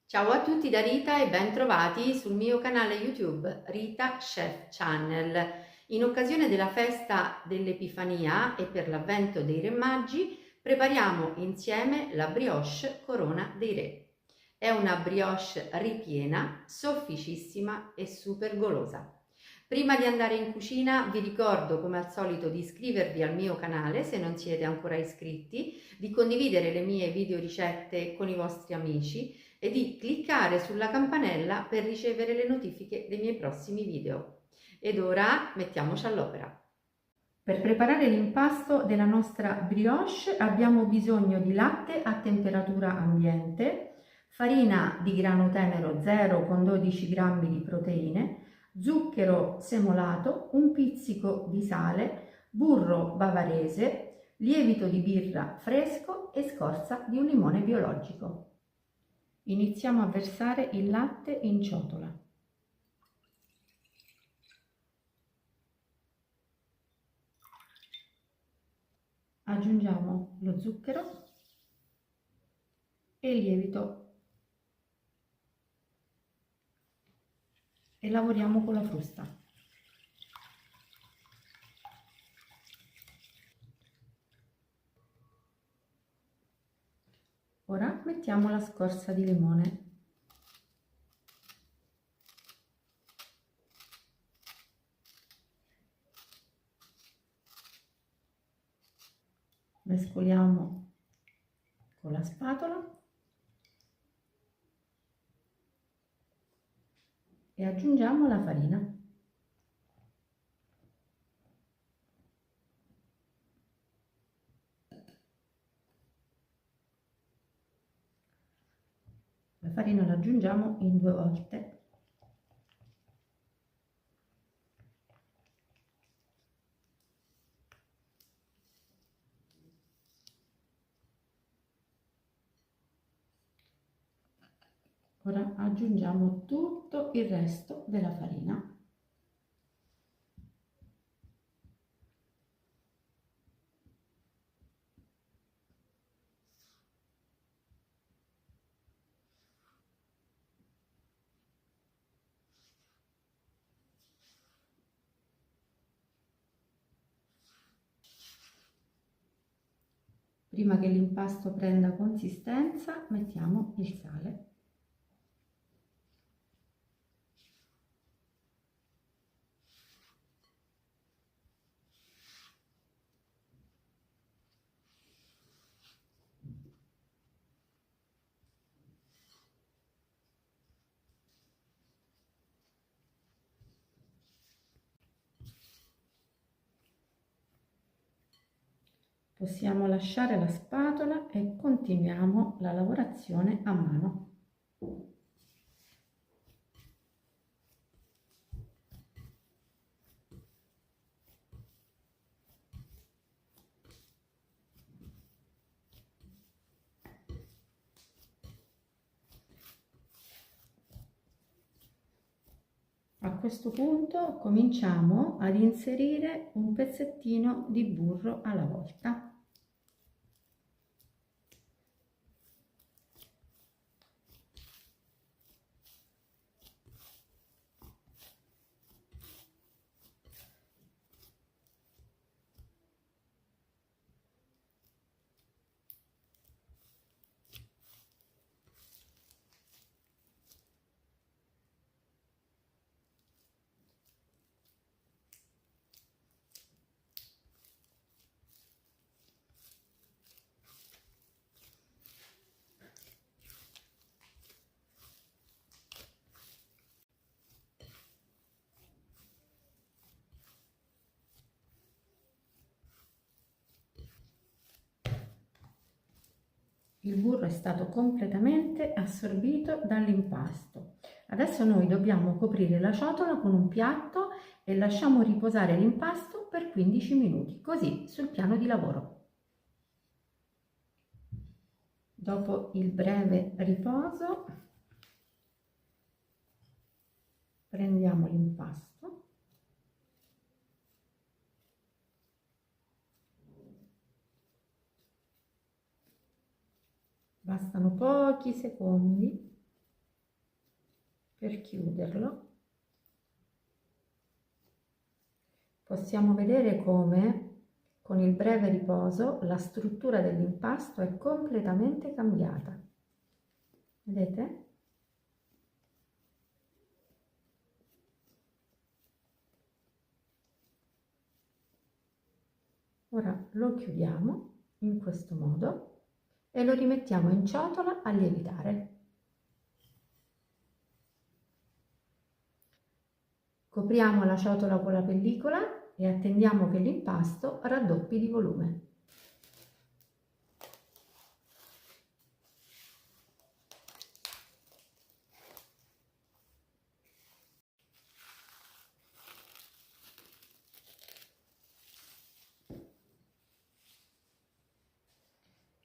Ciao a tutti da Rita e ben trovati sul mio canale YouTube Rita Chef Channel. In occasione della festa dell'Epifania e per l'avvento dei Re Maggi prepariamo insieme la brioche Corona dei Re. È una brioche ripiena, sofficissima e super golosa. Prima di andare in cucina vi ricordo come al solito di iscrivervi al mio canale se non siete ancora iscritti, di condividere le mie video ricette con i vostri amici e di cliccare sulla campanella per ricevere le notifiche dei miei prossimi video. Ed ora mettiamoci all'opera. Per preparare l'impasto della nostra brioche abbiamo bisogno di latte a temperatura ambiente, farina di grano tenero 0 con 12 grammi di proteine, zucchero semolato, un pizzico di sale, burro bavarese, lievito di birra fresco e scorza di un limone biologico. Iniziamo a versare il latte in ciotola. Aggiungiamo lo zucchero e il lievito e lavoriamo con la frusta. Ora mettiamo la scorza di limone. Mescoliamo con la spatola e aggiungiamo la farina. La farina la aggiungiamo in 2 volte. Ora aggiungiamo tutto il resto della farina. Prima che l'impasto prenda consistenza, mettiamo il sale. Possiamo lasciare la spatola e continuiamo la lavorazione a mano. A questo punto cominciamo ad inserire un pezzettino di burro alla volta. Il burro è stato completamente assorbito dall'impasto. Adesso noi dobbiamo coprire la ciotola con un piatto e lasciamo riposare l'impasto per 15 minuti, così sul piano di lavoro. Dopo il breve riposo prendiamo l'impasto . Bastano pochi secondi per chiuderlo. Possiamo vedere come con il breve riposo la struttura dell'impasto è completamente cambiata. Vedete? Ora lo chiudiamo in questo modo e lo rimettiamo in ciotola a lievitare. Copriamo la ciotola con la pellicola e attendiamo che l'impasto raddoppi di volume.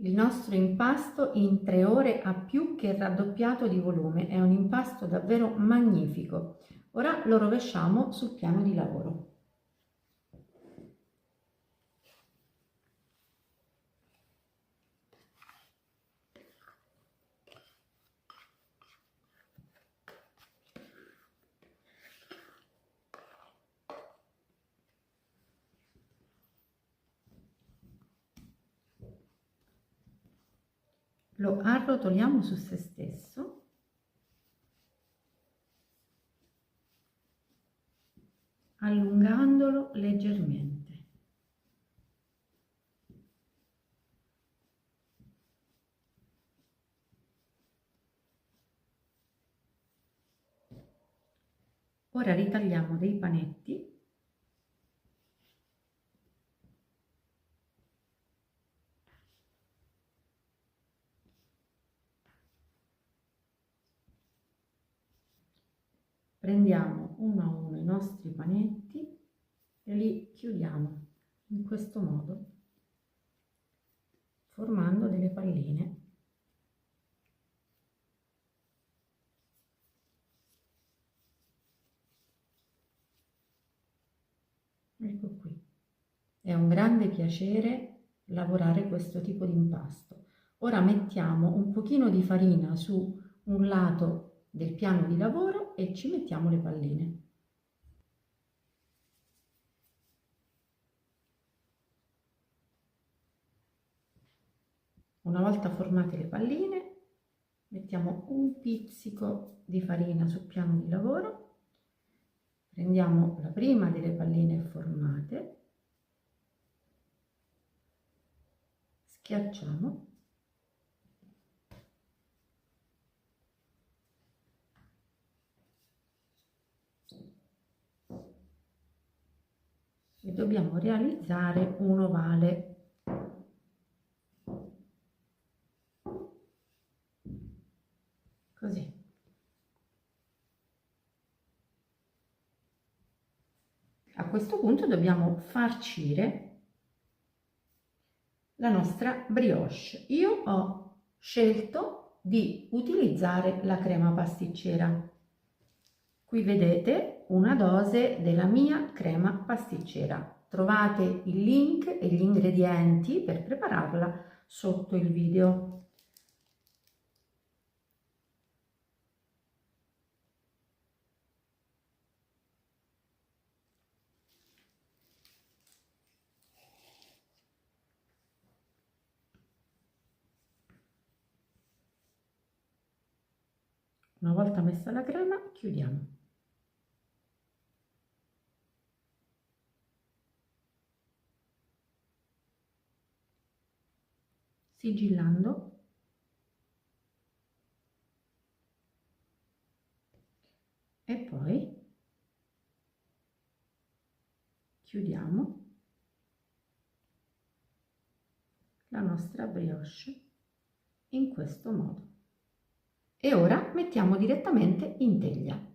Il nostro impasto in 3 ore ha più che raddoppiato di volume, è un impasto davvero magnifico. Ora lo rovesciamo sul piano di lavoro. Lo arrotoliamo su se stesso allungandolo leggermente. Ora ritagliamo dei panetti prendiamo uno a uno i nostri panetti e li chiudiamo in questo modo, formando delle palline. Ecco qui. È un grande piacere lavorare questo tipo di impasto. Ora mettiamo un pochino di farina su un lato del piano di lavoro e ci mettiamo le palline. Una volta formate le palline, mettiamo un pizzico di farina sul piano di lavoro, prendiamo la prima delle palline formate, schiacciamo e dobbiamo realizzare un ovale. Così. A questo punto dobbiamo farcire la nostra brioche. Io ho scelto di utilizzare la crema pasticcera. Qui vedete una dose della mia crema pasticcera. Trovate il link e gli ingredienti per prepararla sotto il video. Una volta messa la crema, chiudiamo. Sigillando. E poi chiudiamo la nostra brioche in questo modo. E ora mettiamo direttamente in teglia.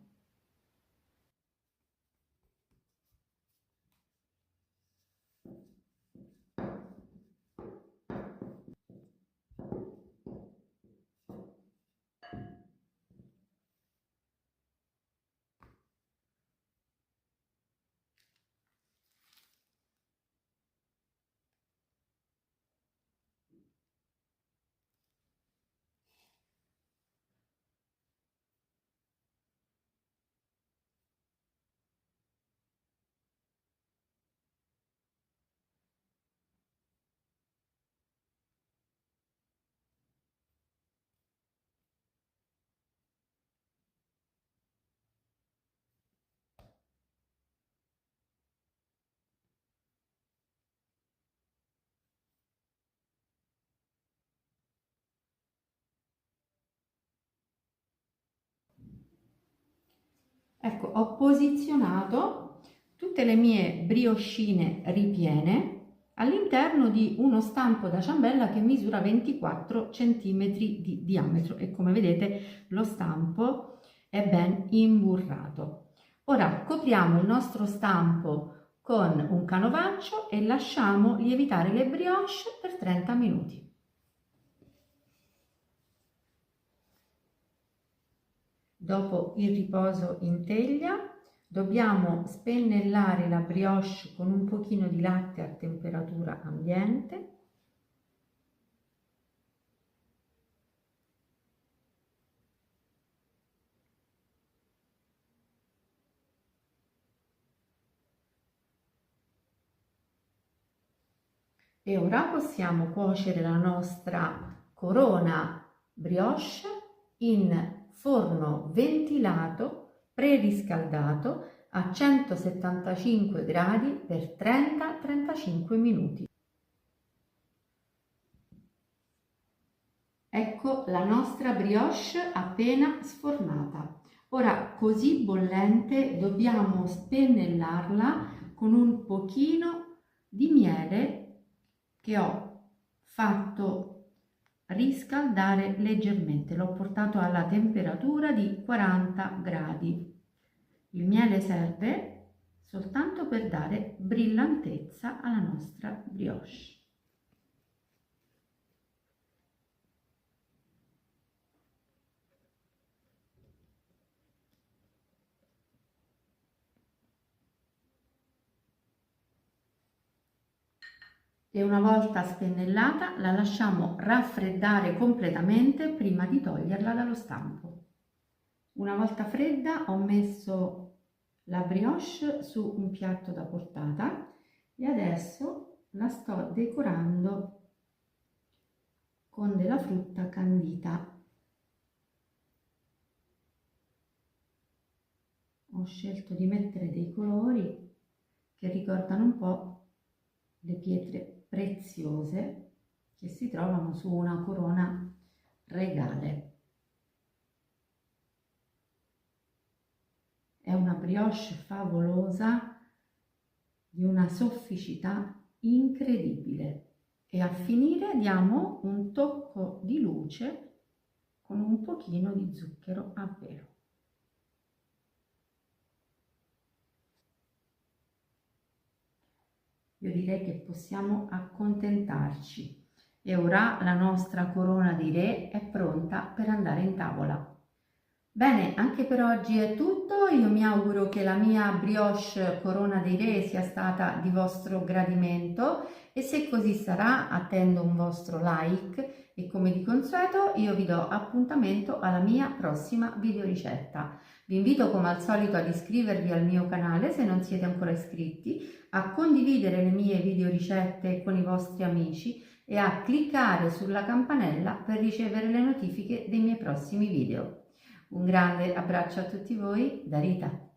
Ecco, ho posizionato tutte le mie briochine ripiene all'interno di uno stampo da ciambella che misura 24 cm di diametro e come vedete lo stampo è ben imburrato. Ora copriamo il nostro stampo con un canovaccio e lasciamo lievitare le brioche per 30 minuti. Dopo il riposo in teglia dobbiamo spennellare la brioche con un pochino di latte a temperatura ambiente. E ora possiamo cuocere la nostra corona brioche in forno ventilato preriscaldato a 175 gradi per 30-35 minuti. Ecco la nostra brioche appena sfornata. Ora, così bollente, dobbiamo spennellarla con un pochino di miele che ho fatto riscaldare leggermente. L'ho portato alla temperatura di 40 gradi. Il miele serve soltanto per dare brillantezza alla nostra brioche. E una volta spennellata la lasciamo raffreddare completamente prima di toglierla dallo stampo. Una volta fredda ho messo la brioche su un piatto da portata e adesso la sto decorando con della frutta candita. Ho scelto di mettere dei colori che ricordano un po' le pietre preziose che si trovano su una corona regale. È una brioche favolosa di una sofficità incredibile e a finire diamo un tocco di luce con un pochino di zucchero a velo. Io direi che possiamo accontentarci e ora la nostra corona di re è pronta per andare in tavola. Bene, anche per oggi è tutto. Io mi auguro che la mia brioche corona dei re sia stata di vostro gradimento e se così sarà attendo un vostro like e come di consueto io vi do appuntamento alla mia prossima videoricetta. Vi invito come al solito ad iscrivervi al mio canale se non siete ancora iscritti, a condividere le mie videoricette con i vostri amici e a cliccare sulla campanella per ricevere le notifiche dei miei prossimi video. Un grande abbraccio a tutti voi da Rita.